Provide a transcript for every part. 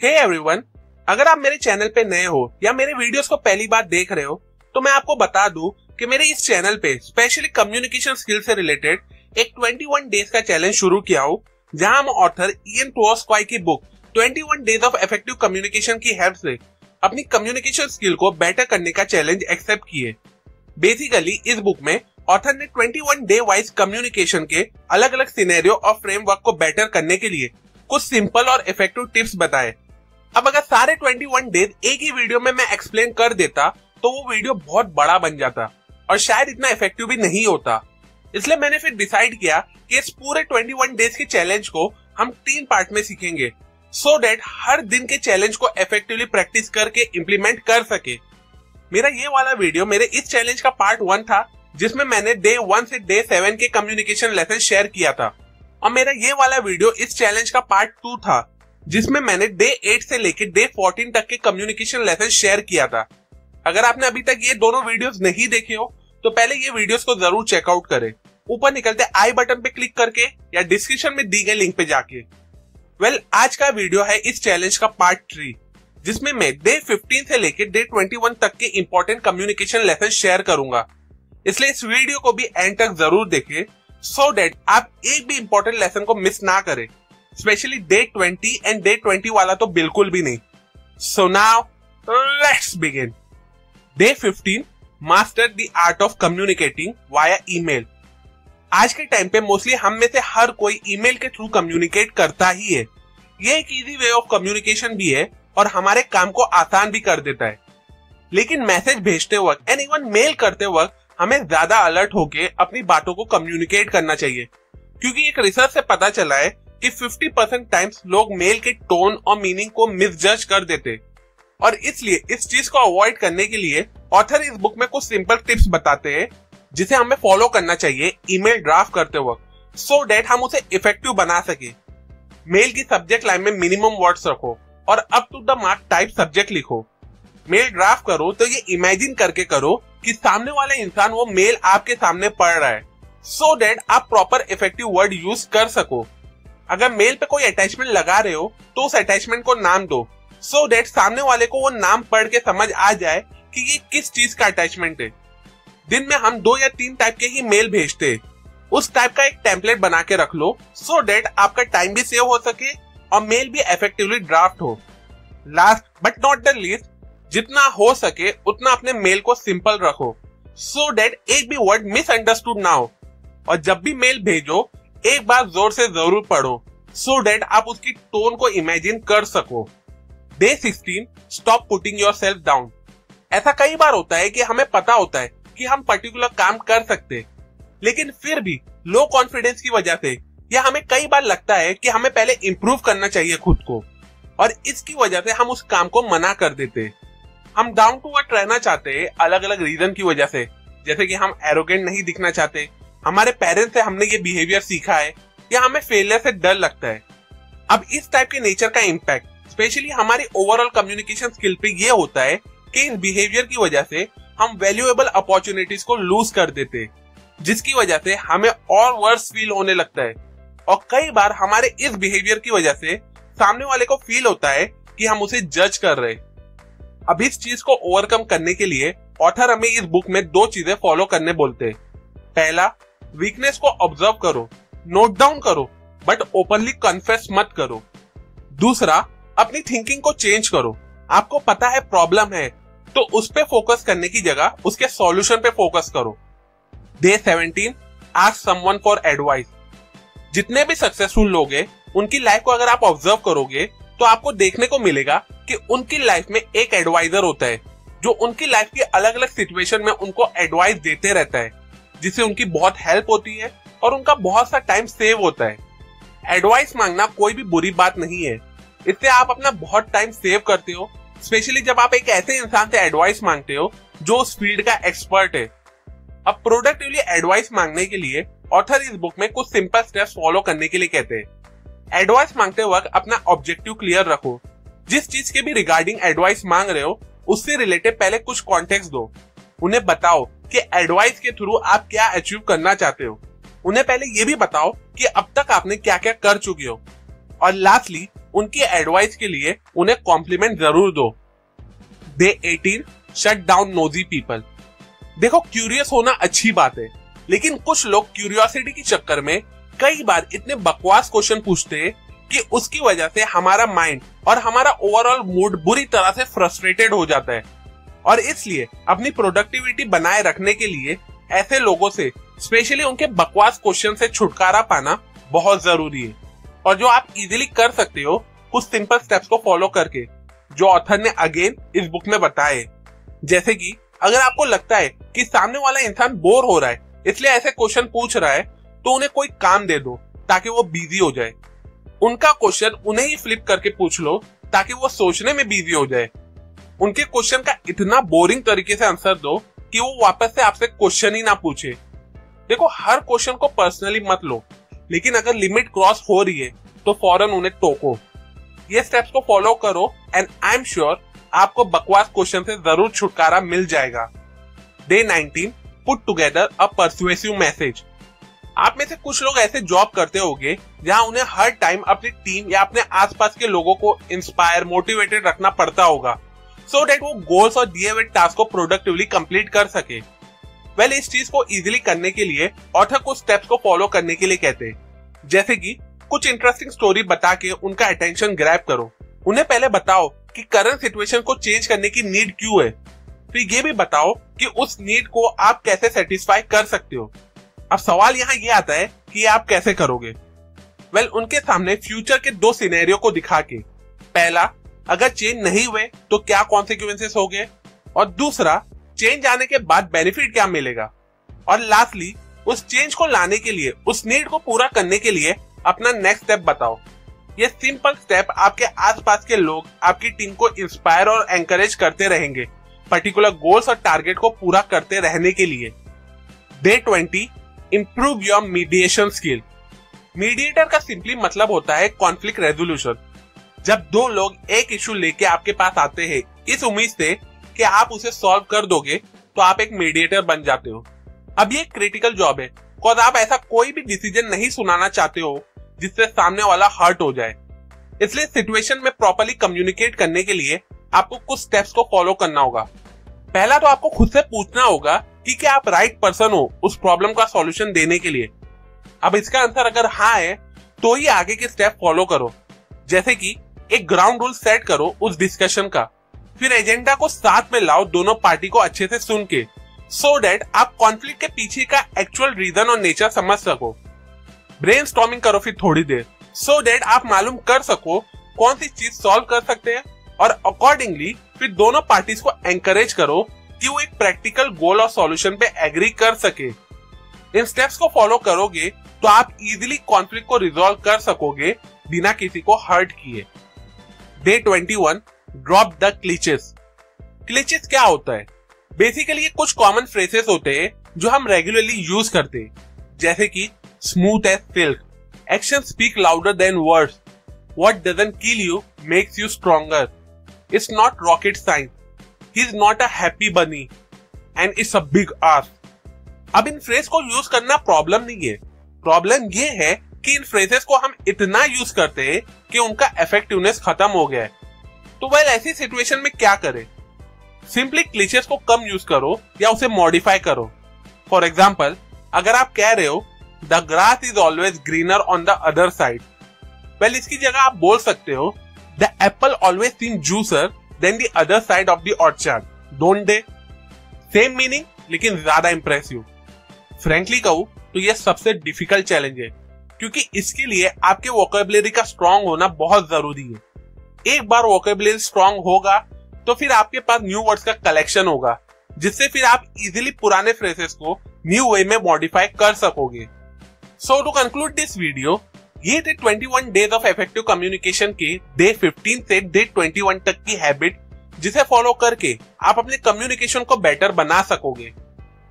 Hey everyone, अगर आप मेरे चैनल पे नए हो या मेरे वीडियोस को पहली बार देख रहे हो तो मैं आपको बता दूं कि मेरे इस चैनल पे स्पेशली कम्युनिकेशन स्किल से रिलेटेड एक 21 डेज का चैलेंज शुरू किया हूं, जहां हम ऑथर इयन टोस्क्वाई की book 21 days of effective communication की हेल्प से अपनी कम्युनिकेशन स्किल को बेटर करने का चैलेंज एक्सेप्ट किए। बेसिकली इस बुक में ऑथर ने 21 डे वाइज कम्युनिकेशन के अलग अलग सिनेरियो और फ्रेमवर्क को बेटर करने के लिए कुछ सिंपल और इफेक्टिव टिप्स बताए। अब अगर सारे 21 डेज एक ही वीडियो में मैं एक्सप्लेन कर देता तो वो वीडियो बहुत बड़ा बन जाता और शायद इतना इफेक्टिव भी नहीं होता। इसलिए मैंने फिर डिसाइड किया कि इस पूरे 21 डेज के चैलेंज को हम 3 पार्ट में सीखेंगे, सो दैट हर दिन के चैलेंज को इफेक्टिवली प्रैक्टिस करके इम्प्लीमेंट कर सके। मेरा ये वाला वीडियो मेरे इस चैलेंज का पार्ट 1 था, जिसमें मैंने डे 1 से डे 7 के कम्युनिकेशन लेसन शेयर किया था, और मेरा ये वाला वीडियो इस चैलेंज का पार्ट 2 था, जिसमें मैंने डे 8 से लेकर डे 14 तक के कम्युनिकेशन लेसन शेयर किया था। अगर आपने अभी तक ये दोनों वीडियोस नहीं देखे हो तो पहले ये वीडियोस को जरूर चेकआउट करें, ऊपर निकलते आई बटन पे क्लिक करके या डिस्क्रिप्शन में दी गई लिंक पे जाके। आज का वीडियो है इस चैलेंज का पार्ट 3, जिसमें मैं डे 15 से लेकर डे 21 तक के इंपॉर्टेंट कम्युनिकेशन लेसन शेयर करूंगा। इसलिए इस वीडियो को भी एंड तक जरूर देखें, सो दैट आप एक भी इंपॉर्टेंट लेसन को मिस ना करें, स्पेशली डे 20 एंड डे 20 वाला तो बिल्कुल भी नहीं। So now let's begin. Day 15, master the art of communicating via email. आज के टाइम पे मोस्टली हम में से हर कोई ईमेल के थ्रू कम्युनिकेट करता ही है। ये एक इजी वे ऑफ कम्युनिकेशन भी है और हमारे काम को आसान भी कर देता है। लेकिन मैसेज भेजते वक्त एंड इवन मेल करते वक्त हमें ज्यादा अलर्ट होके अपनी बातों को कम्युनिकेट करना चाहिए, क्योंकि एक रिसर्च से पता चला है कि 50% टाइम्स लोग मेल के टोन और मीनिंग को मिसजज कर देते, और इसलिए इस चीज को अवॉइड करने के लिए ऑथर इस बुक में कुछ सिंपल टिप्स बताते हैं जिसे हमें फॉलो करना चाहिए ईमेल ड्राफ्ट करते वक्त, सो दैट हम उसे इफेक्टिव बना सके। मेल की सब्जेक्ट लाइन में मिनिमम वर्ड्स रखो और up to the mark type subject लिखो। मेल ड्राफ्ट करो तो ये इमेजिन करके करो कि सामने वाला इंसान वो मेल आपके सामने पढ़ रहा है, सो दैट आप प्रॉपर इफेक्टिव वर्ड यूज कर सको। अगर मेल पे कोई अटैचमेंट लगा रहे हो तो उस अटैचमेंट को नाम दो, सो दैट सामने वाले को वो नाम पढ़ के समझ आ जाए कि ये किस चीज का अटैचमेंट है। दिन में हम 2 या 3 टाइप के ही मेल भेजते हैं, उस टाइप का एक टेम्पलेट बना के रख लो, सो दैट आपका टाइम भी सेव हो सके और मेल भी इफेक्टिवली ड्राफ्ट हो। Last but not the least, जितना हो सके उतना अपने मेल को सिंपल रखो, सो दैट एक भी वर्ड मिसअंडरस्टूड ना हो। और जब भी मेल भेजो एक बार जोर से जरूर पढ़ो, सो दैट आप उसकी टोन को इमेजिन कर सको। Day 16, stop putting yourself down. ऐसा कई बार होता है कि हमें पता होता है कि हम पर्टिकुलर काम कर सकते, लेकिन फिर भी लो कॉन्फिडेंस की वजह से या हमें कई बार लगता है कि हमें पहले इंप्रूव करना चाहिए खुद को, और इसकी वजह से हम उस काम को मना कर देते। हम डाउन टू अर्थ रहना चाहते हैं अलग अलग रीजन की वजह से, जैसे कि हम एरोगेंट नहीं दिखना चाहते, हमारे पेरेंट्स से हमने ये बिहेवियर सीखा है, या हमें फेलियर से डर लगता है। अब इस टाइप के नेचर का इम्पैक्ट स्पेशली हमारी ओवरऑल कम्युनिकेशन स्किल पे ये होता है कि इस बिहेवियर की वजह से हम वैल्यूएबल अपॉर्चुनिटीज को लूज कर देते, जिसकी वजह से हमें और वर्स फील होने लगता है, और कई बार हमारे इस बिहेवियर की वजह से सामने वाले को फील होता है कि हम उसे जज कर रहे। अब इस चीज को ओवरकम करने के लिए ऑथर हमें इस बुक में 2 चीजें फॉलो करने बोलते हैं। पहला, वीकनेस को ऑब्जर्व करो, नोट डाउन करो, बट ओपनली कन्फेस मत करो। दूसरा, अपनी थिंकिंग को चेंज करो। आपको पता है प्रॉब्लम है, तो उस पे फोकस करने की जगह उसके सॉल्यूशन पे फोकस करो। Day 17, ask someone for advice. जितने भी सक्सेसफुल लोग हैं उनकी लाइफ को अगर आप ऑब्जर्व करोगे तो आपको देखने को मिलेगा कि उनकी लाइफ में एक एडवाइजर होता है, जो उनकी लाइफ की अलग अलग सिचुएशन में उनको एडवाइस देते रहता है, जिससे उनकी बहुत हेल्प होती है और उनका बहुत सा टाइम सेव होता है। एडवाइस मांगना कोई भी बुरी बात नहीं है, इससे आप अपना बहुत टाइम सेव करते हो, स्पेशली जब आप एक ऐसे इंसान से एडवाइस मांगते हो जो उस फील्ड का एक्सपर्ट है। अब प्रोडक्टिवली एडवाइस मांगने के लिए ऑथर इस बुक में कुछ सिंपल स्टेप्स फॉलो करने के लिए कहते हैं। एडवाइस मांगते वक्त अपना ऑब्जेक्टिव क्लियर रखो। जिस चीज के भी रिगार्डिंग एडवाइस मांग रहे हो उससे रिलेटेड पहले कुछ कॉन्टेक्स्ट दो। उन्हें बताओ कि एडवाइस के थ्रू आप क्या अचीव करना चाहते हो। उन्हें पहले ये भी बताओ कि अब तक आपने क्या क्या कर चुके हो। और लास्टली उनकी एडवाइस के लिए उन्हें कॉम्प्लीमेंट जरूर दो। Day 18 shut down nosy people. देखो, क्यूरियस होना अच्छी बात है, लेकिन कुछ लोग क्यूरियोसिटी के चक्कर में कई बार इतने बकवास क्वेश्चन पूछते हैं कि उसकी वजह से हमारा माइंड और हमारा ओवरऑल मूड बुरी तरह से फ्रस्ट्रेटेड हो जाता है। और इसलिए अपनी प्रोडक्टिविटी बनाए रखने के लिए ऐसे लोगों से, स्पेशली उनके बकवास क्वेश्चन से छुटकारा पाना बहुत जरूरी है। और जो आप इजीली कर सकते हो कुछ सिंपल स्टेप्स को फॉलो करके, जो ऑथर ने अगेन इस बुक में बताए। जैसे कि अगर आपको लगता है कि सामने वाला इंसान बोर हो रहा है इसलिए ऐसे क्वेश्चन पूछ रहा है, तो उन्हें कोई काम दे दो ताकि वो बिजी हो जाए। उनका क्वेश्चन उन्हें ही फ्लिप करके पूछ लो ताकि वो सोचने में बिजी हो जाए। उनके क्वेश्चन का इतना बोरिंग तरीके से आंसर दो कि वो वापस से आपसे क्वेश्चन ही ना पूछे। देखो, हर क्वेश्चन को पर्सनली मत लो, लेकिन अगर लिमिट क्रॉस हो रही है तो फौरन उन्हें टोको। ये स्टेप्स को फॉलो करो एंड आई एम श्योर आपको बकवास क्वेश्चन से जरूर छुटकारा मिल जाएगा। डे 19 पुट टुगेदर अ परसुएसिव मैसेज। आप में से कुछ लोग ऐसे जॉब करते होंगे जहां उन्हें हर टाइम अपनी टीम या अपने आसपास के लोगों को इंस्पायर, मोटिवेटेड रखना पड़ता होगा, सो दैट वो गोल्स और दिए हुए टास्क को प्रोडक्टिवली कंप्लीट कर सके। वेल, इस चीज को इजीली करने के लिए ऑथर कुछ स्टेप्स को फॉलो करने के लिए कहते हैं। जैसे कि कुछ इंटरेस्टिंग स्टोरी बता के उनका अटेंशन ग्रैब करो। उन्हें पहले बताओ कि करंट सिचुएशन को चेंज करने की नीड क्यों है, फिर ये भी बताओ कि उस नीड को आप कैसे सेटिस्फाई कर सकते हो। अब सवाल यहाँ ये आता है कि आप कैसे करोगे। वेल, उनके सामने फ्यूचर के 2 सिनेरियो को दिखा के, पहला, अगर चेंज नहीं हुए तो क्या कॉन्सिक्वेंसेस होंगे, और दूसरा, चेंज आने के बाद बेनिफिट क्या मिलेगा, और लास्टली, उस चेंज को लाने के लिए, उस नीड को पूरा करने के लिए अपना नेक्स्ट स्टेप बताओ। ये सिंपल स्टेप आपके आसपास के लोग आपकी टीम को इंस्पायर और एनकरेज करते रहेंगे पर्टिकुलर गोल्स और टारगेट को पूरा करते रहने के लिए। Day 20 improve your mediation skill. Mediator का सिंपली मतलब होता है कॉन्फ्लिक्ट रेजोल्यूशन। जब 2 लोग एक इशू लेके आपके पास आते हैं इस उम्मीद से कि आप उसे सॉल्व कर दोगे, तो आप एक मीडिएटर बन जाते हो। अब ये क्रिटिकल जॉब है, बिकॉज़ आप ऐसा कोई भी डिसीजन नहीं सुनाना चाहते हो जिससे सामने वाला हर्ट हो जाए। इसलिए सिचुएशन में प्रॉपर्ली कम्युनिकेट करने के लिए आपको कुछ स्टेप्स को फॉलो करना होगा। पहला तो आपको खुद से पूछना होगा कि क्या आप राइट पर्सन हो उस प्रॉब्लम का सॉल्यूशन देने के लिए। अब इसका आंसर अगर हाँ है तो ही आगे के स्टेप फॉलो करो। जैसे कि एक ग्राउंड रूल सेट करो उस डिस्कशन का, फिर एजेंडा को साथ में लाओ दोनों पार्टी को अच्छे से सुन के, सो दैट आप कॉन्फ्लिक्ट के पीछे का एक्चुअल रीजन और नेचर समझ सको। ब्रेनस्टॉर्मिंग करो फिर थोड़ी देर, सो दैट आप मालूम कर सको कौन सी चीज सॉल्व कर सकते हैं, और अकॉर्डिंगली फिर दोनों पार्टीज को एनकरेज करो कि वो एक प्रैक्टिकल गोल और सॉल्यूशन पे एग्री कर सके। इन स्टेप्स को फॉलो करोगे तो आप इजीली कॉन्फ्लिक्ट को रिजॉल्व कर सकोगे बिना किसी को हर्ट किए। Day 21 drop the क्लिचेस। क्लिचेस क्या होता है? बेसिकली ये कुछ कॉमन फ्रेजेस होते हैं जो हम रेगुलरली यूज करते हैं, जैसे कि smooth as silk, action speak louder than words, what doesn't kill you makes you stronger, it's not rocket science, he is not a happy bunny and it's a big ask. अब इन phrase को use करना problem नहीं है, problem ये है कि इन phrases को हम इतना यूज करते हैं कि उनका इफेक्टिवनेस खत्म हो गया है। तो वेल, ऐसी सिचुएशन में क्या करें? सिंपली क्लिचेस को कम यूज करो या उसे मॉडिफाई करो। फॉर एग्जाम्पल, अगर आप कह रहे हो the grass is always greener on the other side, well इसकी जगह आप बोल सकते हो the apple always seem juicer than the other side of the orchard, don't they? Same meaning लेकिन ज्यादा इंप्रेसिव। फ्रैंकली कहूं तो यह सबसे डिफिकल्ट चैलेंज है, क्योंकि इसके लिए आपके वोकैबुलरी का स्ट्रांग होना बहुत जरूरी है। एक बार वोकैबुलरी स्ट्रांग होगा तो फिर आपके पास न्यू वर्ड्स का कलेक्शन होगा, जिससे फिर आप इजीली पुराने फ्रेजेस को न्यू वे में मॉडिफाई कर सकोगे। सो टू कंक्लूड दिस वीडियो, ये थे 21 डेज ऑफ इफेक्टिव कम्युनिकेशन के डे 15 से डे 21 तक की हैबिट, जिसे फॉलो करके आप अपने कम्युनिकेशन को बेटर बना सकोगे।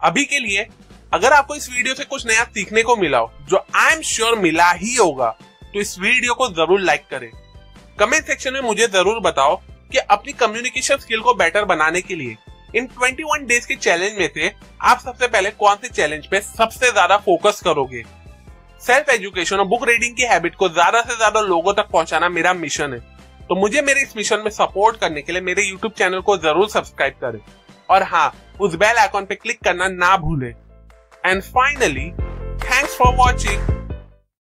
अभी के लिए अगर आपको इस वीडियो से कुछ नया सीखने को मिला हो, जो आई एम श्योर मिला ही होगा, तो इस वीडियो को जरूर लाइक करें। कमेंट सेक्शन में मुझे जरूर बताओ कि अपनी कम्युनिकेशन स्किल को बेटर बनाने के लिए इन 21 डेज के चैलेंज में से आप सबसे पहले कौन से चैलेंज पे सबसे ज्यादा फोकस करोगे। सेल्फ एजुकेशन और बुक रीडिंग की हैबिट को ज्यादा से ज्यादा लोगों तक पहुंचाना मेरा मिशन है। तो मुझे मेरे इस मिशन में सपोर्ट करने के लिए मेरे यूट्यूब चैनल को जरूर सब्सक्राइब करें और हाँ, उस बेल आइकॉन पे क्लिक करना ना भूलें। And finally, thanks for watching.